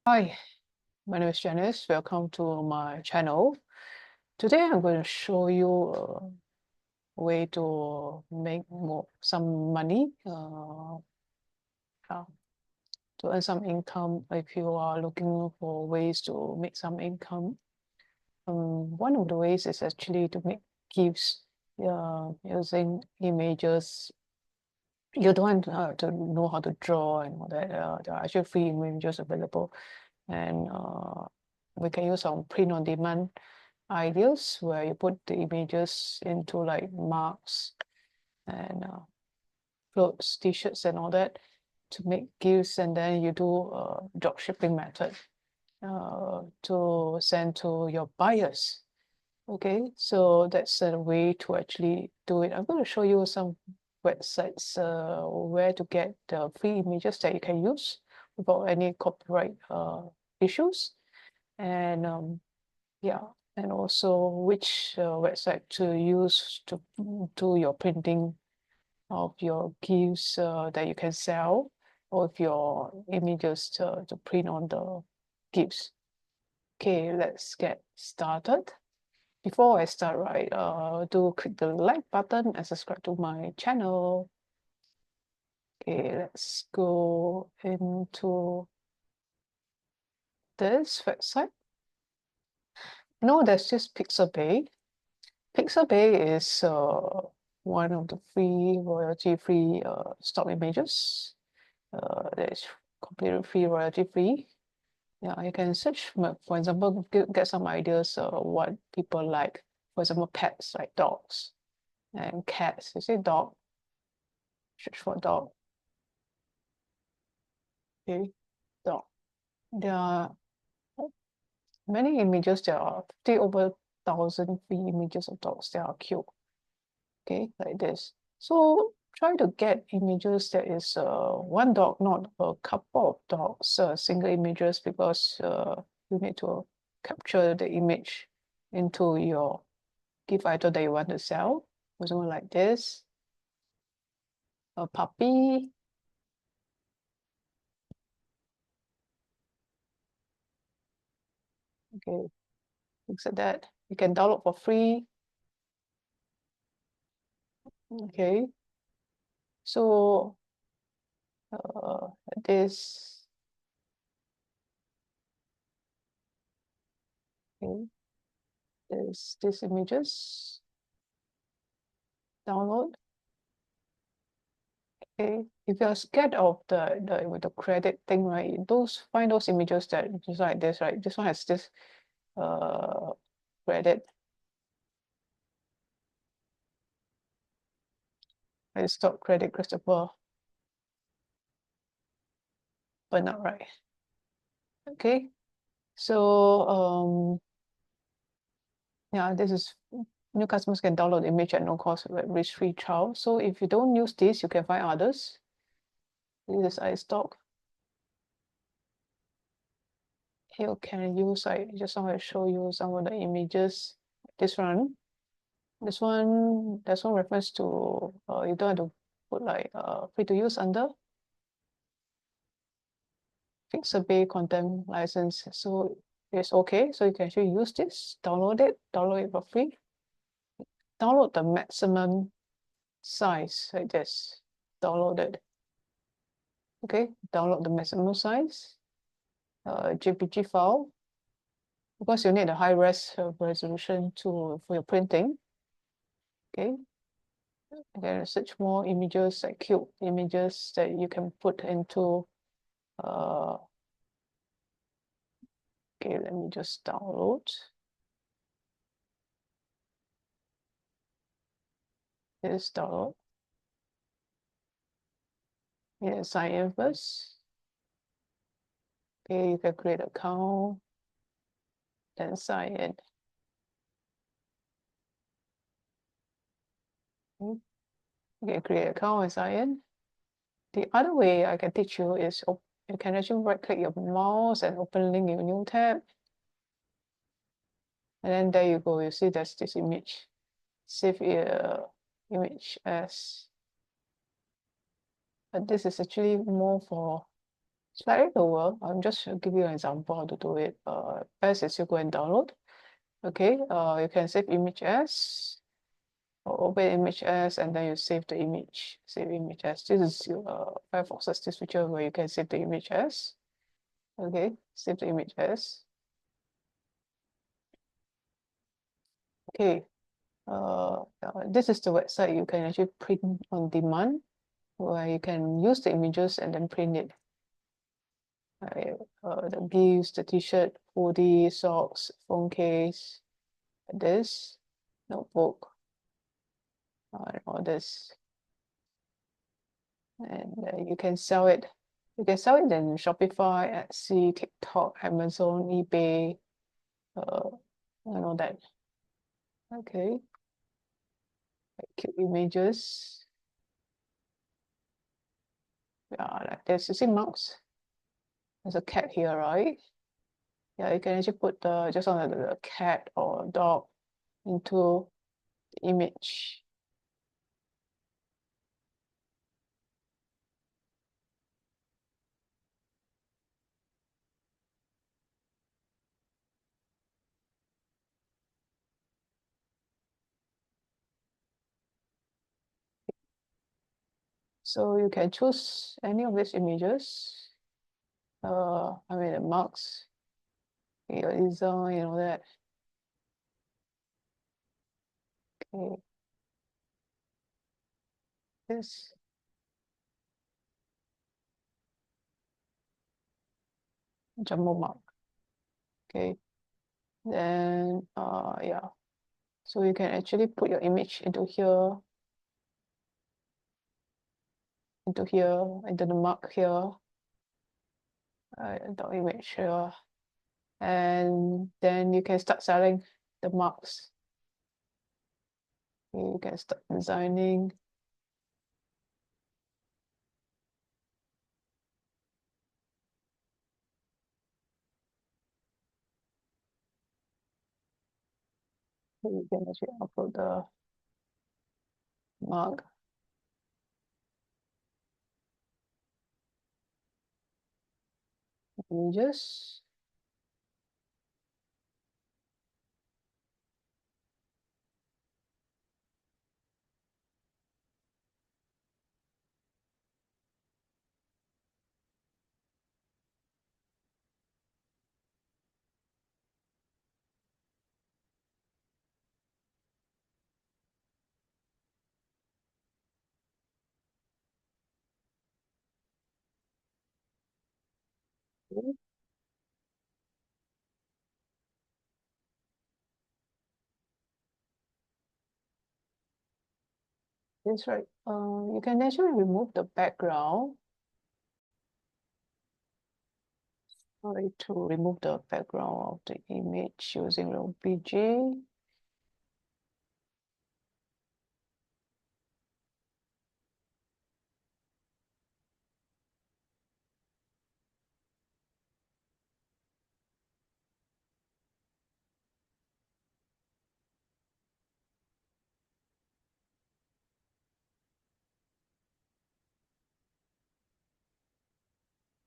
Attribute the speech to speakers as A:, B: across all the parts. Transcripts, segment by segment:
A: Hi, my name is Janice. Welcome to my channel. Today I'm going to show you a way to make some money, to earn some income if you are looking for ways to make some income. One of the ways is actually to make gifts using images. You don't have to know how to draw and all that. There are actually free images available, and we can use some print-on-demand ideas where you put the images into like marks and clothes, t-shirts and all that to make gifts, and then you do a drop shipping method to send to your buyers. Okay, so that's a way to actually do it. I'm going to show you some websites where to get the free images that you can use without any copyright issues, and yeah, and also which website to use to do your printing of your gifts that you can sell, or if your images to print on the gifts. Okay, let's get started. Before I start, right, do click the like button and subscribe to my channel. Okay, let's go into this website. There's this Pixabay. Pixabay is one of the free royalty-free stock images. That is completely free, royalty-free. Yeah, you can search, for example, get some ideas what people like. For example, pets like dogs and cats. You see dog, search for dog. Okay, dog. There are many images. There are 50 over 1,000 free images of dogs that are cute. Okay, like this. So try to get images that is one dog, not a couple of dogs, single images, because you need to capture the image into your gift item that you want to sell. For example, like this, a puppy. Okay, looks like that. You can download for free. Okay, so this, okay, this images, download. Okay, if you're scared of the with the credit thing, right? Find those images that just like this, right? This one has this uh credit. I stop credit, Christopher, but not right. Okay, so yeah, this is new customers can download the image at no cost with risk-free trial. So if you don't use this, you can find others. This is iStock. You can use, I just want to show you some of the images. This one, there's one reference to you don't have to put like free to use under Pixabay content license. So it's okay. So you can actually use this, download it for free. Download the maximum size like this. Download it. Okay, download the maximum size, JPG file, because you need a high res resolution for your printing. Okay, then search more images, like cute images that you can put into. Okay, let me just download. This download. Yeah, sign in first. Okay, you can create an account, then sign in. Okay, you can create an account and sign in. The other way I can teach you is you can actually right-click your mouse and open link in a new tab. And then there you go. You see there's this image. Save image as. But this is actually more for slightly lower. I'm just give you an example how to do it. Best is you go and download. Okay, you can save image as, or open image as, and then you save the image. Save image as. This is your Firefox has this feature where you can save the image as. Okay, save the image as. Okay, this is the website you can actually print on demand, where you can use the images and then print it. The gifts, the t-shirt, hoodie, socks, phone case, this notebook, and all this. And you can sell it. You can sell it in Shopify, Etsy, TikTok, Amazon, eBay, and all that. Okay, cute images. Yeah, like this. You see mouse? There's a cat here, right? Yeah, you can actually put just on the cat or dog into the image. So you can choose any of these images. I mean the marks, your design, you know that. Okay, this jumbo mark. Okay, then yeah. So you can actually put your image into here, into the mark here, the image here, and then you can start selling the marks. You can start designing. You can actually upload the mark. Images. Okay, that's right. You can actually remove the background. Sorry, to remove the background of the image using the OBJ.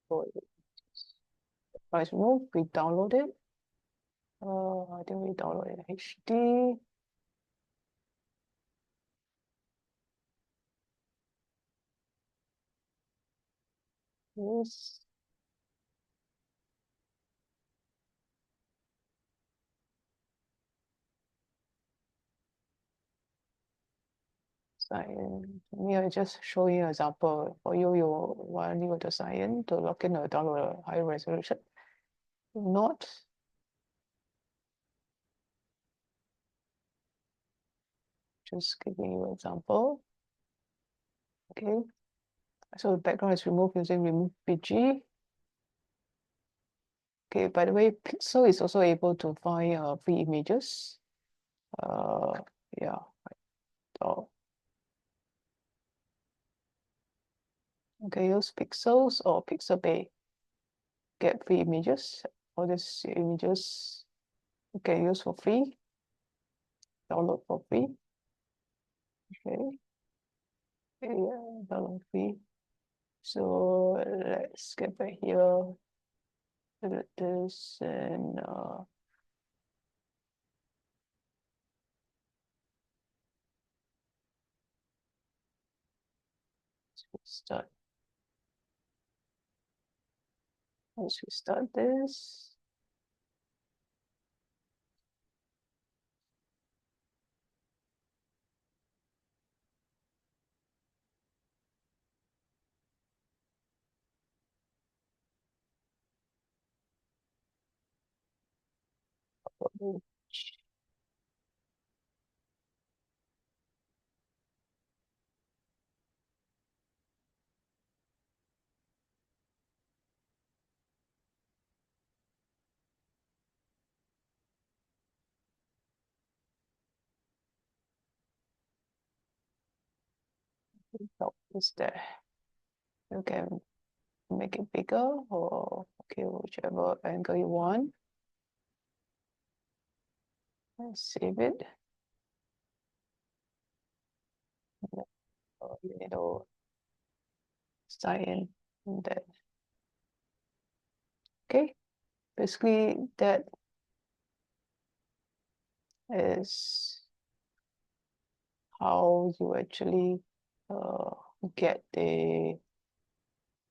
A: So let's move, we download it. I think we download it in HD. Yes. Sign. Me, I just show you an example. For you, you want you to sign in to log in or download a high resolution. If not, just giving you an example. Okay. So the background is removed using remove BG. Okay, by the way, Pixel is also able to find free images. Yeah. So, okay, use Pixels or Pixabay. Get free images. All these images you can use for free. Download for free. Okay. Yeah, download free. So let's get back here. Delete this and start. Let's restart this. Stop is there. You can make it bigger or okay, whichever angle you want. Let's save it. You need to sign in that. Okay, basically that is how you actually get the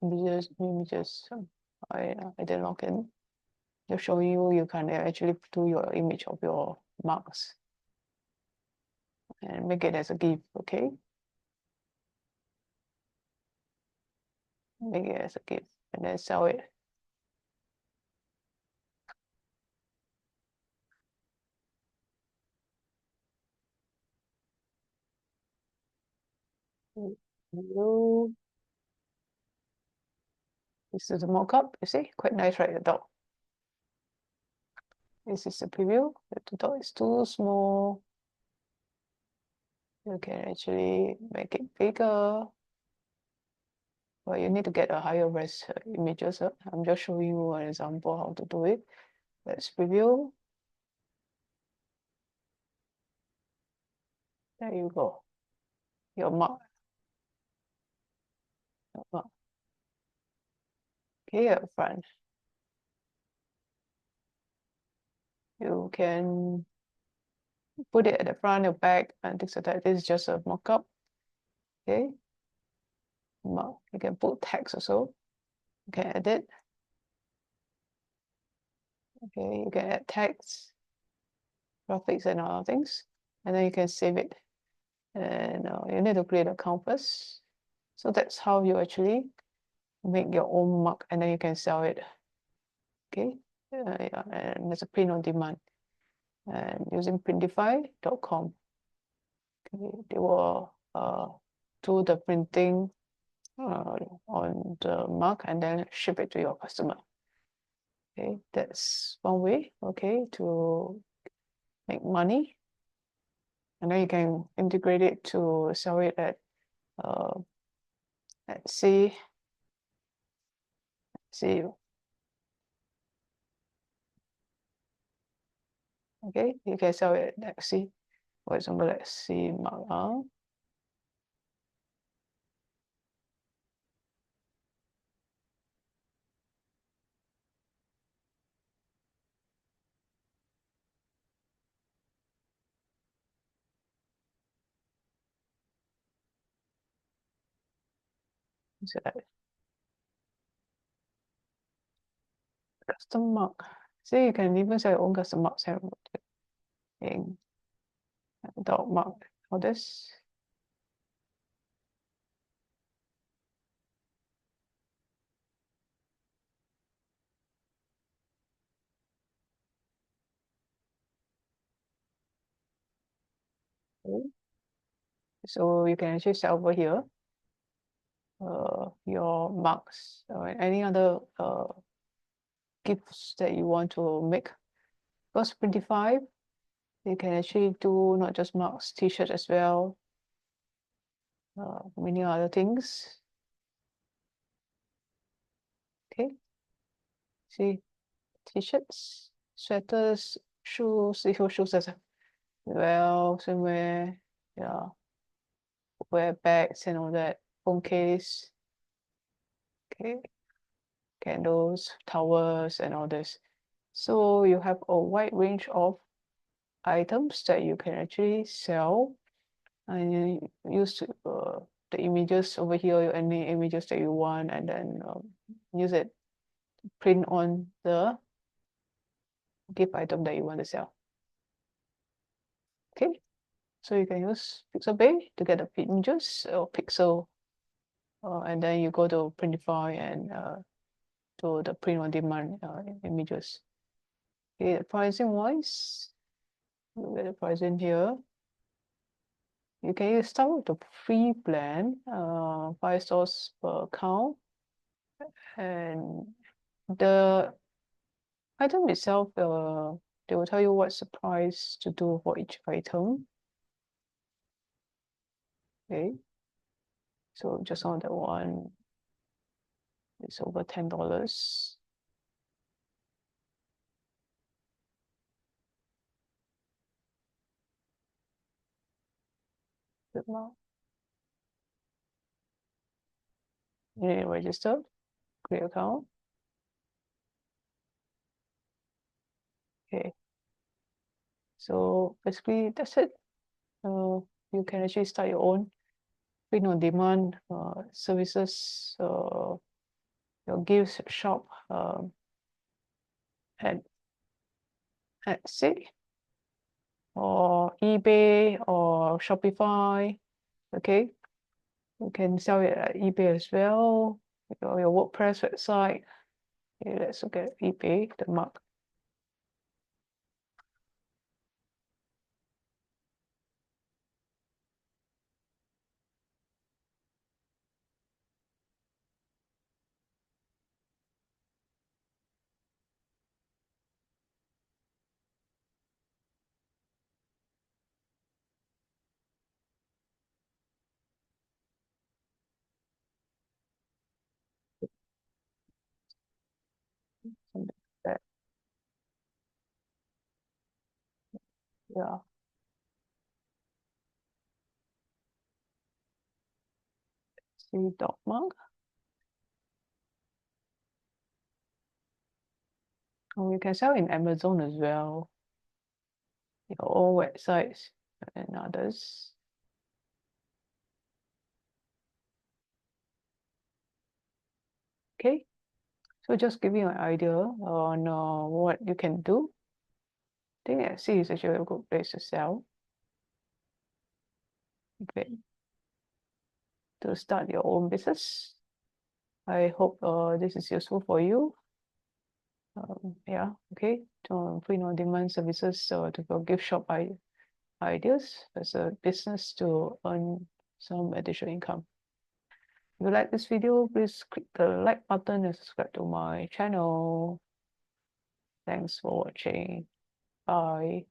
A: images. I didn't log in. Just show you can actually do your image of your marks and make it as a GIF. Okay, make it as a GIF and then sell it. Hello. This is a mock-up, you see, quite nice, right? The dog. This is a preview. The dog is too small. You can actually make it bigger. Well, you need to get a higher res images. I'm just showing you an example how to do it. Let's preview. There you go. Your mark. Okay, up front. You can put it at the front or back and things like that. This is just a mock-up. Okay. Mark. You can put text also. You can edit. Okay, you can add text, graphics and other things. And then you can save it. And you need to create a account first. So that's how you actually make your own mark and then you can sell it. Okay. Yeah, and there's a print on demand. And using printify.com. Okay, they will do the printing on the mark and then ship it to your customer. Okay, that's one way, okay, to make money. And then you can integrate it to sell it at let's see, okay, you can sell it at Etsy. For example, let's see mark. So that custom mark. See, you can even sell your own custom marks in dot mark for this. Okay. So you can actually sell over here your marks or any other gifts that you want to make. Because Printify, you can actually do not just marks, t-shirt as well, many other things. Okay, see, t-shirts, sweaters, shoes, even shoes as well, swimwear, yeah, wear bags and all that, phone case. Okay, candles, towers, and all this. So you have a wide range of items that you can actually sell, and you use the images over here, any images that you want, and then use it to print on the gift item that you want to sell. Okay, so you can use Pixabay to get the images or Pixel, and then you go to Printify and to the print on demand images. Okay, pricing wise, look at the pricing here. You can start with the free plan, $5 per account, and the item itself, they will tell you what's the price to do for each item. Okay, so just on that one, it's over $10. Bit more. You need to register, create account. Okay, so basically that's it. You can actually start your own print on demand services, your gifts shop at Etsy or eBay or Shopify. Okay, you can sell it at eBay as well. Your WordPress website. Okay, let's look at eBay, the mark. Something like that. Yeah. See dot mark. Oh, you can sell in Amazon as well. Your own websites and others. Okay, so just give you an idea on what you can do. I think Etsy is actually a good place to sell. Okay, to start your own business. I hope this is useful for you. Yeah, okay. Print on demand services to go gift shop ideas as a business to earn some additional income. If you like this video, please click the like button and subscribe to my channel. Thanks for watching. Bye.